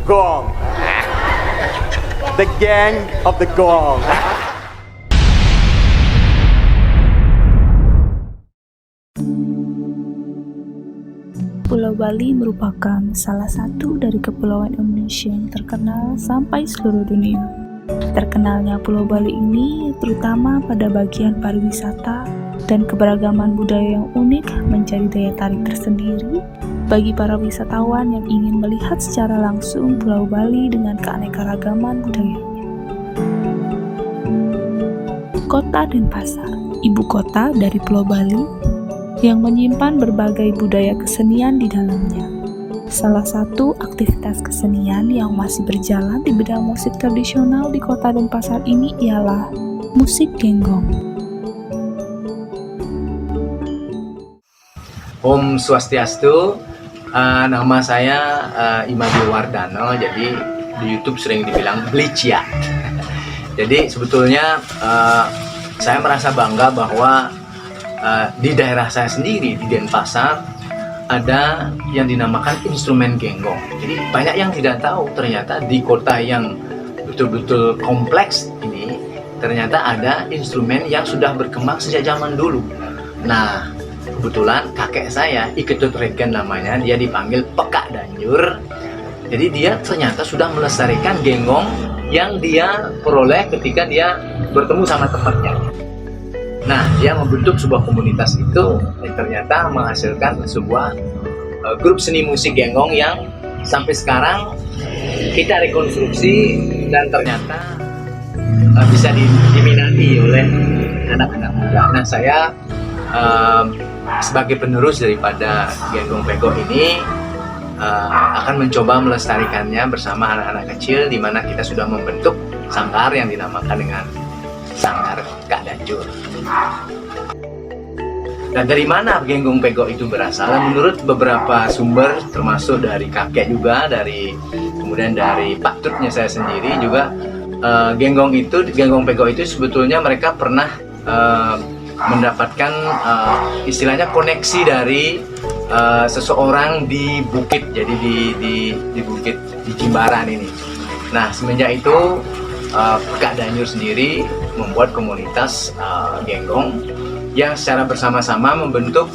Gong. The gang of the gong. Pulau Bali merupakan salah satu dari kepulauan Indonesia yang terkenal sampai seluruh dunia. Terkenalnya Pulau Bali ini terutama pada bagian pariwisata dan keberagaman budaya yang unik menjadi daya tarik tersendiri bagi para wisatawan yang ingin melihat secara langsung Pulau Bali dengan keanekaragaman budayanya. Kota Denpasar, ibu kota dari Pulau Bali, yang menyimpan berbagai budaya kesenian di dalamnya. Salah satu aktivitas kesenian yang masih berjalan di bidang musik tradisional di kota Denpasar ini ialah musik genggong. Om Swastiastu, nama saya Imadi Wardano, jadi di YouTube sering dibilang Bliciat. Jadi sebetulnya saya merasa bangga bahwa di daerah saya sendiri, di Denpasar, ada yang dinamakan instrumen genggong. Jadi banyak yang tidak tahu ternyata di kota yang betul-betul kompleks ini, ternyata ada instrumen yang sudah berkembang sejak zaman dulu. Nah, kebetulan kakek saya, Iketut Regen namanya, dia dipanggil Pekak Danjur. Jadi dia ternyata sudah melestarikan genggong yang dia peroleh ketika dia bertemu sama temannya. Nah, dia membentuk sebuah komunitas itu dan ternyata menghasilkan sebuah grup seni musik genggong yang sampai sekarang kita rekonstruksi dan ternyata bisa diminati oleh anak-anak muda. Nah, saya sebagai penerus daripada genggong pego ini akan mencoba melestarikannya bersama anak-anak kecil, di mana kita sudah membentuk sanggar yang dinamakan dengan Sanggar Kak Danjur. Nah, dari mana genggong pego itu berasal? Menurut beberapa sumber, termasuk dari kakek juga, kemudian dari pak tutnya saya sendiri juga, genggong pego itu sebetulnya mereka pernah mendapatkan istilahnya koneksi dari seseorang di bukit, jadi di bukit di Jimbaran ini. Nah, semenjak itu Kak Danjur sendiri membuat komunitas genggong yang secara bersama-sama membentuk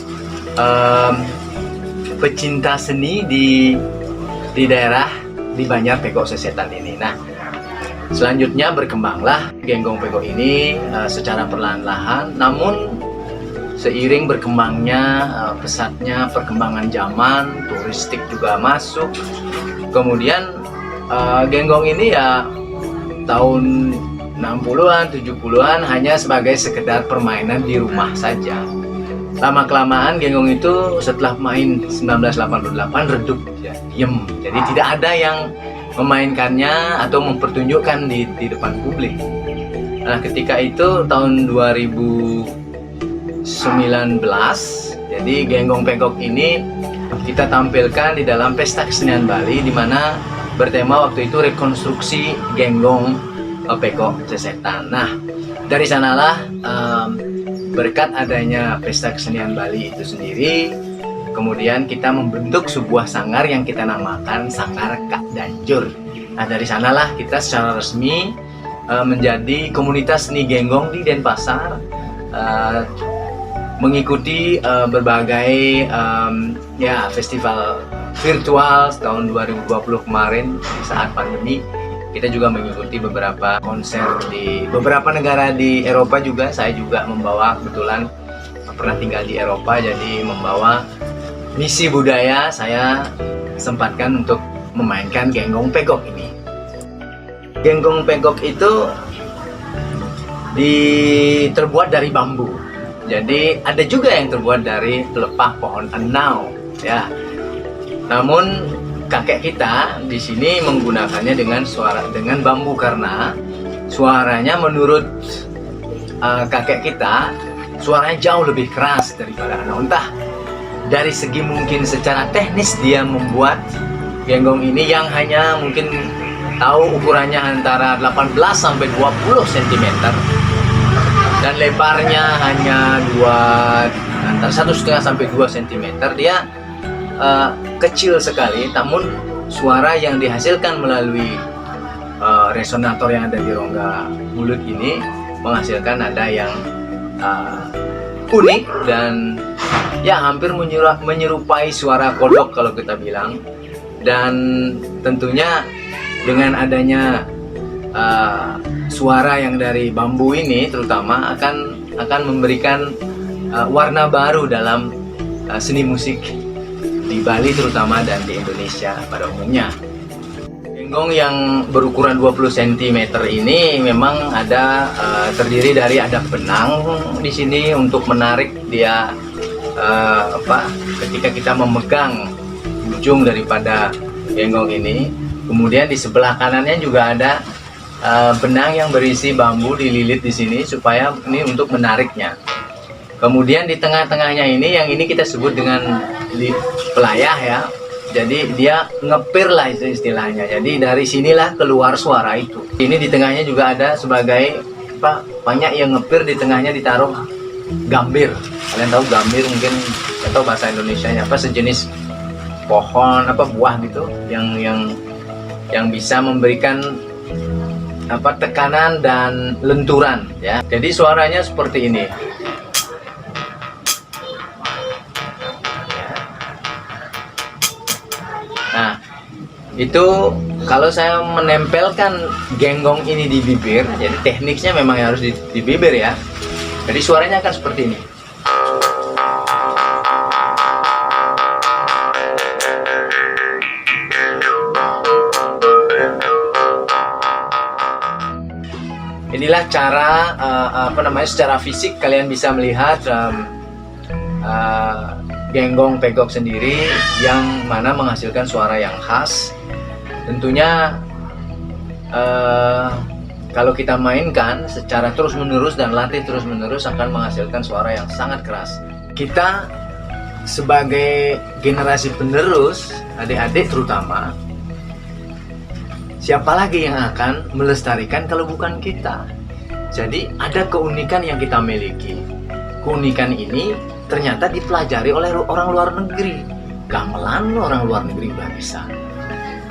pecinta seni di daerah di Banjar Pego Sesetan ini. Nah, selanjutnya berkembanglah genggong pego ini secara perlahan-lahan, namun seiring berkembangnya pesatnya perkembangan zaman, turistik juga masuk. Kemudian genggong ini ya tahun 60-an, 70-an hanya sebagai sekedar permainan di rumah saja. Lama-kelamaan genggong itu setelah main 1988 redup, ya, diem. Jadi tidak ada yang memainkannya atau mempertunjukkan di depan publik. Nah, ketika itu tahun 2019, jadi genggong pegok ini kita tampilkan di dalam Pesta Kesenian Bali, di mana bertema waktu itu rekonstruksi genggong pegok Sesetan. Nah, dari sanalah berkat adanya Pesta Kesenian Bali itu sendiri, kemudian kita membentuk sebuah sanggar yang kita namakan Sanggar Kak Danjur. Nah, dari sanalah kita secara resmi menjadi komunitas seni genggong di Denpasar, mengikuti berbagai festival virtual tahun 2020 kemarin di saat pandemi. Kita juga mengikuti beberapa konser di beberapa negara di Eropa juga. Saya juga membawa, kebetulan pernah tinggal di Eropa, jadi membawa misi budaya. Saya sempatkan untuk memainkan genggong pegok ini. Genggong pegok itu terbuat dari bambu. Jadi ada juga yang terbuat dari pelepah pohon enau, ya. Namun kakek kita di sini menggunakannya dengan bambu karena suaranya menurut kakek kita suaranya jauh lebih keras daripada enau. Entah dari segi mungkin secara teknis dia membuat genggong ini yang hanya mungkin tahu ukurannya antara 18 sampai 20 cm dan lebarnya hanya antara 1,5 sampai 2 cm. Dia kecil sekali, namun suara yang dihasilkan melalui resonator yang ada di rongga mulut ini menghasilkan nada yang unik dan ya hampir menyerupai suara kodok kalau kita bilang. Dan tentunya dengan adanya suara yang dari bambu ini terutama akan memberikan warna baru dalam seni musik di Bali terutama dan di Indonesia pada umumnya. Genggong yang berukuran 20 cm ini memang terdiri dari ada benang di sini untuk menarik dia ketika kita memegang ujung daripada genggong ini. Kemudian di sebelah kanannya juga ada benang yang berisi bambu dililit di sini supaya ini untuk menariknya. Kemudian di tengah-tengahnya ini, yang ini kita sebut dengan pelayah ya. Jadi dia ngepir lah itu istilahnya. Jadi dari sinilah keluar suara itu. Ini di tengahnya juga ada sebagai banyak yang ngepir, di tengahnya ditaruh gambir. Kalian tahu gambir mungkin atau bahasa Indonesianya apa, sejenis pohon buah gitu yang bisa memberikan tekanan dan lenturan ya. Jadi suaranya seperti ini. Nah, itu kalau saya menempelkan genggong ini di bibir, jadi tekniknya memang harus di bibir ya. Jadi suaranya akan seperti ini. Inilah cara secara fisik kalian bisa melihat genggong pegok sendiri yang mana menghasilkan suara yang khas. Tentunya kalau kita mainkan secara terus-menerus dan latih terus-menerus akan menghasilkan suara yang sangat keras. Kita sebagai generasi penerus, adik-adik terutama, siapa lagi yang akan melestarikan kalau bukan kita? Jadi ada keunikan yang kita miliki. Keunikan ini ternyata dipelajari oleh orang luar negeri. Gamelan orang luar negeri udah bisa.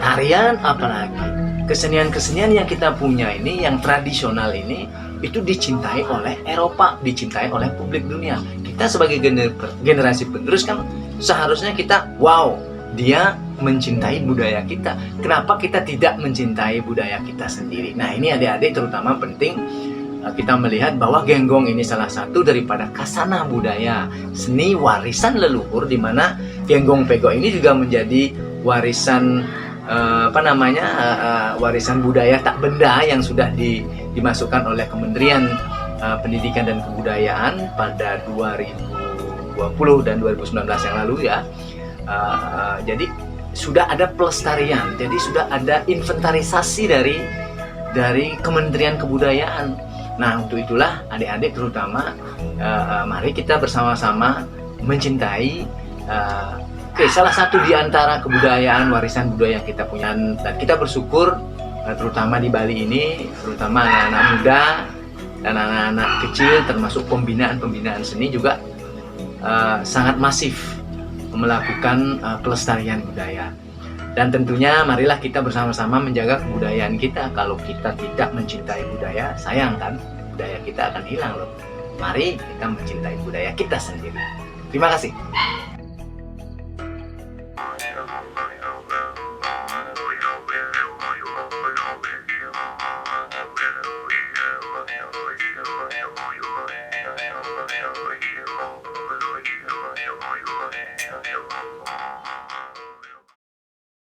Tarian apalagi. Kesenian-kesenian yang kita punya ini, yang tradisional ini, itu dicintai oleh Eropa, dicintai oleh publik dunia. Kita sebagai generasi penerus kan seharusnya kita, wow, dia mencintai budaya kita. Kenapa kita tidak mencintai budaya kita sendiri? Nah, ini adik-adik terutama penting kita melihat bahwa genggong ini salah satu daripada kasanah budaya, seni warisan leluhur, di mana genggong pegok ini juga menjadi warisan warisan budaya tak benda yang sudah dimasukkan oleh Kementerian Pendidikan dan Kebudayaan pada 2020 dan 2019 yang lalu ya. Jadi sudah ada pelestarian, jadi sudah ada inventarisasi dari Kementerian Kebudayaan. Nah, untuk itulah adik-adik terutama mari kita bersama-sama mencintai salah satu di antara kebudayaan, warisan budaya yang kita punya. Dan kita bersyukur terutama di Bali ini, terutama anak-anak muda dan anak-anak kecil, termasuk pembinaan seni juga sangat masif melakukan pelestarian budaya. Dan tentunya marilah kita bersama-sama menjaga kebudayaan kita. Kalau kita tidak mencintai budaya, sayang kan, budaya kita akan hilang loh. Mari kita mencintai budaya kita sendiri. Terima kasih.